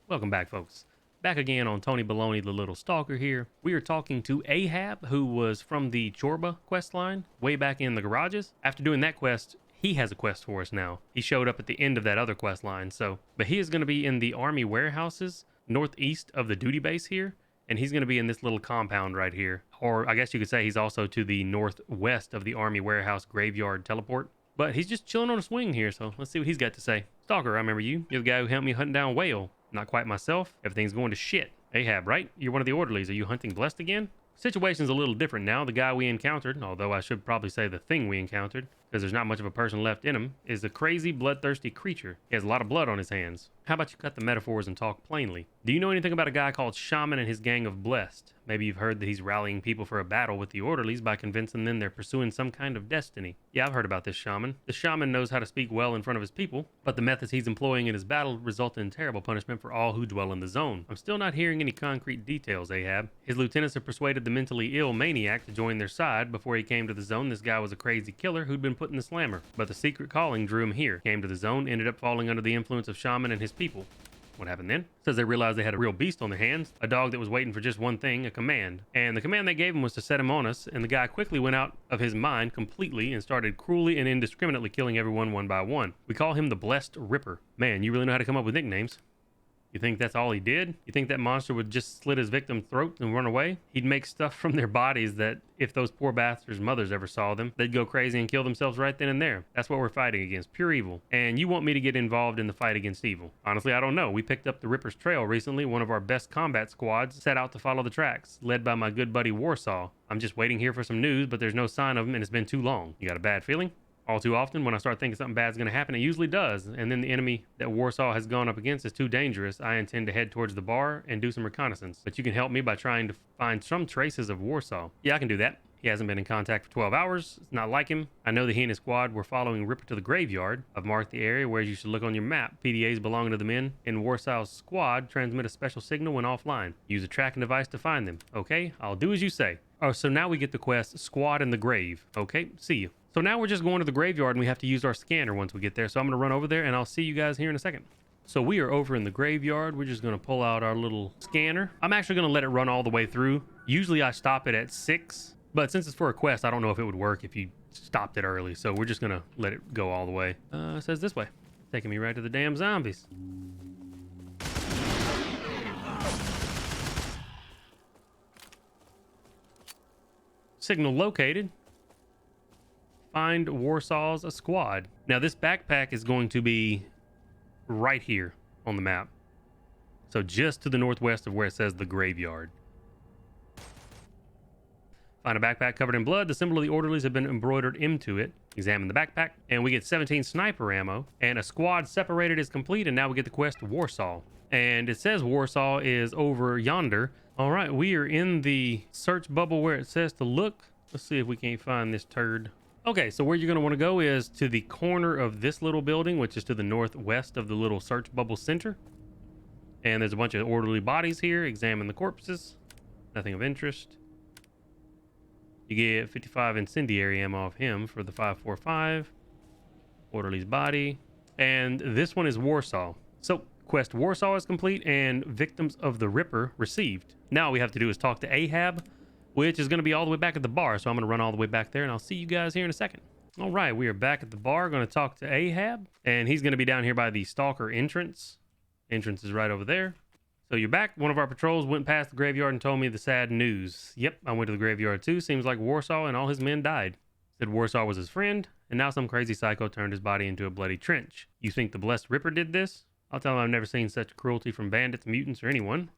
Welcome back, folks. Back again on Tony Baloney, the Little Stalker here. We are talking to Ahab, who was from the Chorba quest line, way back in the garages. After doing that quest, he has a quest for us now. He showed up at the end of that other quest line, but he is going to be in the army warehouses northeast of the duty base here, and he's going to be in this little compound right here. Or I guess you could say he's also to the northwest of the army warehouse graveyard teleport. But he's just chilling on a swing here, so let's see what he's got to say. Stalker, I remember you. You're the guy who helped me hunting down Whale. Not quite myself. Everything's going to shit. Ahab, right? You're one of the orderlies. Are you hunting Blessed again? Situation's a little different now. The guy we encountered, although I should probably say the thing we encountered, because there's not much of a person left in him, is a crazy, bloodthirsty creature. He has a lot of blood on his hands. How about you cut the metaphors and talk plainly? Do you know anything about a guy called Shaman and his gang of Blessed? Maybe you've heard that he's rallying people for a battle with the orderlies by convincing them they're pursuing some kind of destiny. Yeah, I've heard about this shaman. The shaman knows how to speak well in front of his people, but the methods he's employing in his battle result in terrible punishment for all who dwell in the zone. I'm still not hearing any concrete details, Ahab. His lieutenants have persuaded the mentally ill maniac to join their side. Before he came to the zone, this guy was a crazy killer who'd been put in the slammer, but the secret calling drew him here. Came to the zone, ended up falling under the influence of shaman and his people. What happened then? Says they realized they had a real beast on their hands, a dog that was waiting for just one thing, a command. And the command they gave him was to set him on us, and the guy quickly went out of his mind completely and started cruelly and indiscriminately killing everyone one by one. We call him the Blessed Ripper. Man, you really know how to come up with nicknames. You think that's all he did? You think that monster would just slit his victim's throat and run away? He'd make stuff from their bodies that, if those poor bastards' mothers ever saw them, they'd go crazy and kill themselves right then and there. That's what we're fighting against, pure evil. And you want me to get involved in the fight against evil? Honestly, I don't know. We picked up the Ripper's Trail recently. One of our best combat squads set out to follow the tracks, led by my good buddy Warsaw. I'm just waiting here for some news, but there's no sign of him, and it's been too long. You got a bad feeling? All too often, when I start thinking something bad's going to happen, it usually does. And then the enemy that Warsaw has gone up against is too dangerous. I intend to head towards the bar and do some reconnaissance. But you can help me by trying to find some traces of Warsaw. Yeah, I can do that. He hasn't been in contact for 12 hours. It's not like him. I know that he and his squad were following Ripper to the graveyard. I've marked the area where you should look on your map. PDAs belonging to the men in Warsaw's squad transmit a special signal when offline. Use a tracking device to find them. Okay, I'll do as you say. Oh, so now we get the quest, Squad in the Grave. Okay, see you. So now we're just going to the graveyard and we have to use our scanner once we get there. So I'm going to run over there and I'll see you guys here in a second. So we are over in the graveyard. We're just going to pull out our little scanner. I'm actually going to let it run all the way through. Usually I stop it at 6, but since it's for a quest, I don't know if it would work if you stopped it early. So we're just going to let it go all the way. It says this way, taking me right to the damn zombies. Signal located. Find Warsaw's squad. Now this backpack is going to be right here on the map. So just to the northwest of where it says the graveyard. Find a backpack covered in blood. The symbol of the orderlies have been embroidered into it. Examine the backpack and we get 17 sniper ammo and a squad separated is complete, and now we get the quest Warsaw. And it says Warsaw is over yonder. All right, we are in the search bubble where it says to look. Let's see if we can't find this turd. Okay, so where you're going to want to go is to the corner of this little building, which is to the northwest of the little search bubble center. And there's a bunch of orderly bodies here. Examine the corpses. Nothing of interest. You get 55 incendiary ammo off him for the 545. Orderly's body. And this one is Warsaw. So, quest Warsaw is complete and victims of the Ripper received. Now all we have to do is talk to Ahab, which is going to be all the way back at the bar. So I'm going to run all the way back there and I'll see you guys here in a second. All right, we are back at the bar. Going to talk to Ahab, and he's going to be down here by the Stalker entrance. Entrance is right over there. So you're back. One of our patrols went past the graveyard and told me the sad news. Yep, I went to the graveyard too. Seems like Warsaw and all his men died. Said Warsaw was his friend, and now some crazy psycho turned his body into a bloody trench. You think the Blessed Ripper did this? I'll tell him I've never seen such cruelty from bandits, mutants, or anyone.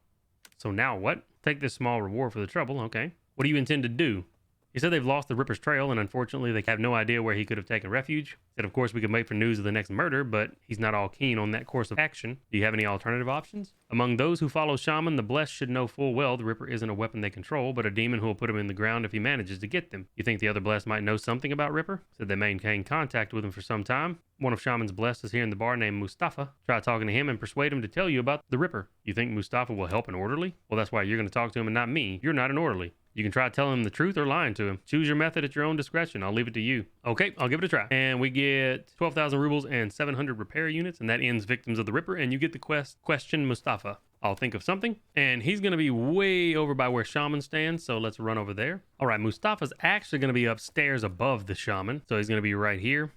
So now what? Take this small reward for the trouble, okay. What do you intend to do? He said they've lost the Ripper's trail, and unfortunately they have no idea where he could have taken refuge. Said of course we could wait for news of the next murder, but he's not all keen on that course of action. Do you have any alternative options? Among those who follow Shaman, the Blessed should know full well the Ripper isn't a weapon they control, but a demon who will put him in the ground if he manages to get them. You think the other Blessed might know something about Ripper? Said they maintained contact with him for some time. One of Shaman's Blessed is here in the bar named Mustafa. Try talking to him and persuade him to tell you about the Ripper. You think Mustafa will help an orderly? Well, that's why you're going to talk to him and not me. You're not an orderly. You can try telling him the truth or lying to him. Choose your method at your own discretion. I'll leave it to you. Okay, I'll give it a try. And we get 12,000 rubles and 700 repair units, and that ends Victims of the Ripper, and you get the question Mustafa. I'll think of something, and he's going to be way over by where Shaman stands, so let's run over there. All right, Mustafa's actually going to be upstairs above the Shaman, so he's going to be right here.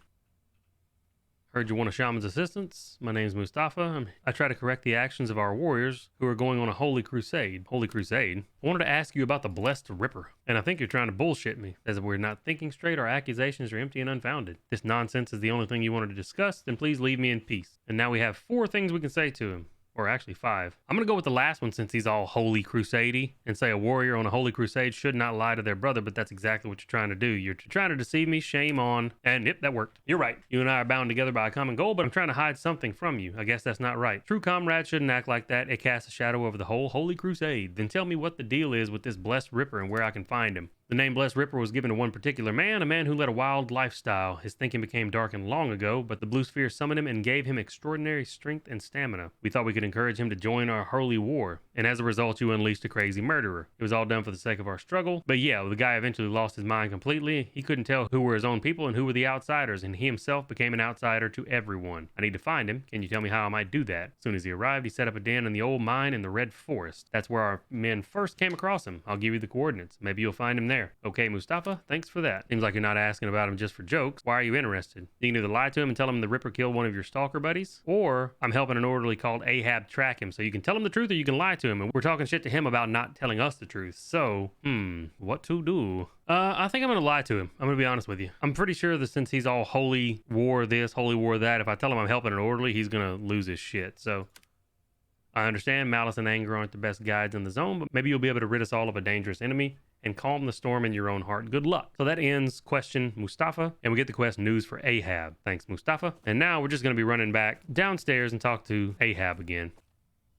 Heard you want a shaman's assistance. My name's Mustafa. I try to correct the actions of our warriors who are going on a holy crusade. Holy crusade? I wanted to ask you about the Blessed Ripper, and I think you're trying to bullshit me. As if we're not thinking straight, our accusations are empty and unfounded. This nonsense is the only thing you wanted to discuss, then please leave me in peace. And now we have 4 things we can say to him. Or actually 5. I'm going to go with the last one since he's all holy crusade-y and say a warrior on a holy crusade should not lie to their brother, but that's exactly what you're trying to do. You're trying to deceive me, shame on, and yep, that worked. You're right. You and I are bound together by a common goal, but I'm trying to hide something from you. I guess that's not right. True comrades shouldn't act like that. It casts a shadow over the whole holy crusade. Then tell me what the deal is with this Blessed Ripper and where I can find him. The name Blessed Ripper was given to one particular man, a man who led a wild lifestyle. His thinking became darkened long ago, but the Blue Sphere summoned him and gave him extraordinary strength and stamina. We thought we could encourage him to join our holy war, and as a result, you unleashed a crazy murderer. It was all done for the sake of our struggle, but yeah, the guy eventually lost his mind completely. He couldn't tell who were his own people and who were the outsiders, and he himself became an outsider to everyone. I need to find him. Can you tell me how I might do that? As soon as he arrived, he set up a den in the old mine in the Red Forest. That's where our men first came across him. I'll give you the coordinates. Maybe you'll find him there. Okay, Mustafa? Thanks for that. Seems like you're not asking about him just for jokes. Why are you interested? You can either lie to him and tell him the Ripper killed one of your Stalker buddies, or I'm helping an orderly called Ahab track him, so you can tell him the truth or you can lie to him, and we're talking shit to him about not telling us the truth. So, what to do? I think I'm gonna lie to him. I'm gonna be honest with you. I'm pretty sure that since he's all holy war this, holy war that, if I tell him I'm helping an orderly, he's gonna lose his shit. So, I understand malice and anger aren't the best guides in the zone, but maybe you'll be able to rid us all of a dangerous enemy and calm the storm in your own heart. Good luck. So that ends question Mustafa, and we get the quest news for Ahab. Thanks, Mustafa. And now we're just going to be running back downstairs and talk to Ahab again.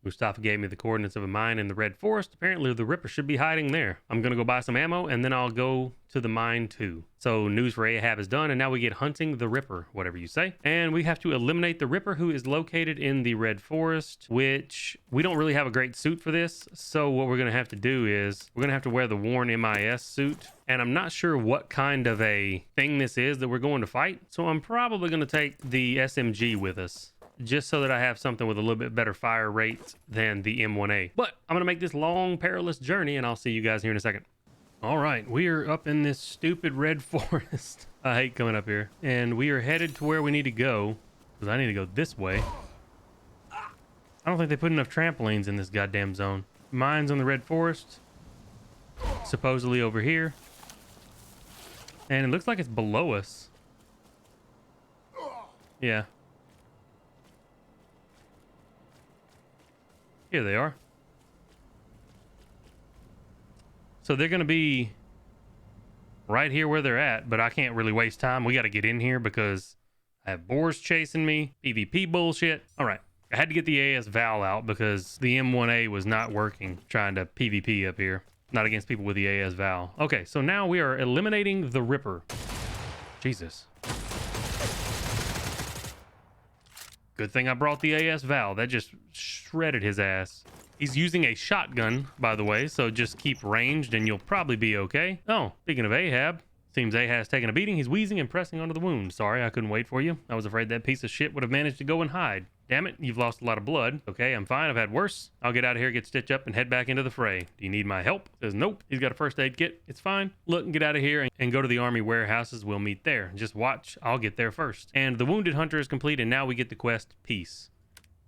Mustafa gave me the coordinates of a mine in the Red Forest. Apparently the Ripper should be hiding there. I'm going to go buy some ammo, and then I'll go to the mine too. So news for Ahab is done, and now we get hunting the Ripper, whatever you say. And we have to eliminate the Ripper, who is located in the Red Forest, which we don't really have a great suit for this. So what we're going to have to do is we're going to have to wear the worn MIS suit. And I'm not sure what kind of a thing this is that we're going to fight. So I'm probably going to take the SMG with us, just so that I have something with a little bit better fire rate than the M1A. But I'm going to make this long, perilous journey, and I'll see you guys here in a second. All right, we are up in this stupid Red Forest. I hate coming up here. And we are headed to where we need to go, because I need to go this way. I don't think they put enough trampolines in this goddamn zone. Mine's on the Red Forest, supposedly over here. And it looks like it's below us. Yeah. Here they are. So they're going to be right here where they're at, but I can't really waste time. We got to get in here because I have boars chasing me. PvP bullshit. All right. I had to get the AS Val out because the M1A was not working trying to PvP up here. Not against people with the AS Val. Okay, so now we are eliminating the Ripper. Jesus. Good thing I brought the AS Val. That just shredded his ass. He's using a shotgun, by the way, so just keep ranged and you'll probably be okay. Oh, speaking of Ahab, seems Ahab's taking a beating. He's wheezing and pressing onto the wound. Sorry, I couldn't wait for you. I was afraid that piece of shit would have managed to go and hide. Damn it, you've lost a lot of blood. Okay, I'm fine. I've had worse. I'll get out of here, get stitched up, and head back into the fray. Do you need my help? Says nope. He's got a first aid kit. It's fine. Look, and get out of here and go to the army warehouses. We'll meet there. Just watch. I'll get there first. And the wounded hunter is complete, and now we get the quest peace.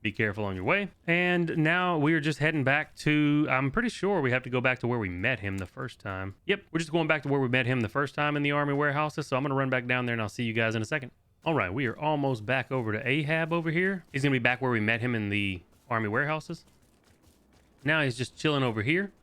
Be careful on your way. And now we are just heading back to, I'm pretty sure we have to go back to where we met him the first time. Yep, we're just going back to where we met him the first time in the army warehouses. So I'm going to run back down there and I'll see you guys in a second. All right, we are almost back over to Ahab over here. He's going to be back where we met him in the army warehouses. Now he's just chilling over here.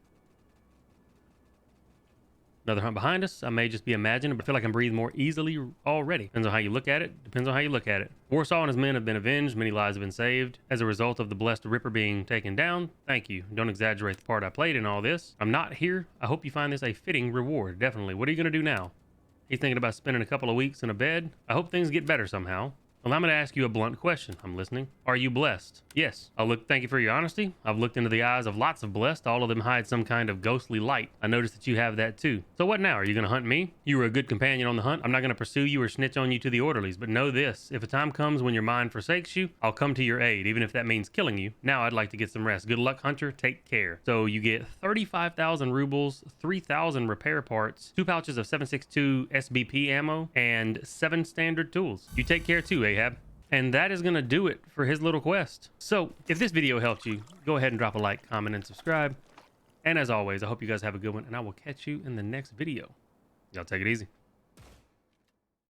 Another hunt behind us. I may just be imagining, but I feel like I'm breathing more easily already. Depends on how you look at it. Depends on how you look at it. Warsaw and his men have been avenged. Many lives have been saved as a result of the Blessed Ripper being taken down. Thank you. Don't exaggerate the part I played in all this. I'm not here. I hope you find this a fitting reward. Definitely. What are you going to do now? He's thinking about spending a couple of weeks in a bed. I hope things get better somehow. Well, I'm going to ask you a blunt question. I'm listening. Are you blessed? Yes. Thank you for your honesty. I've looked into the eyes of lots of blessed. All of them hide some kind of ghostly light. I noticed that you have that too. So what now? Are you going to hunt me? You were a good companion on the hunt. I'm not going to pursue you or snitch on you to the orderlies, but know this. If a time comes when your mind forsakes you, I'll come to your aid, even if that means killing you. Now I'd like to get some rest. Good luck, Hunter. Take care. So you get 35,000 rubles, 3,000 repair parts, 2 pouches of 7.62 SBP ammo, and 7 standard tools. You take care too, Ahab. And that is going to do it for his little quest. So if this video helped you, go ahead and drop a like, comment, and subscribe. And as always, I hope you guys have a good one, and I will catch you in the next video. Y'all take it easy.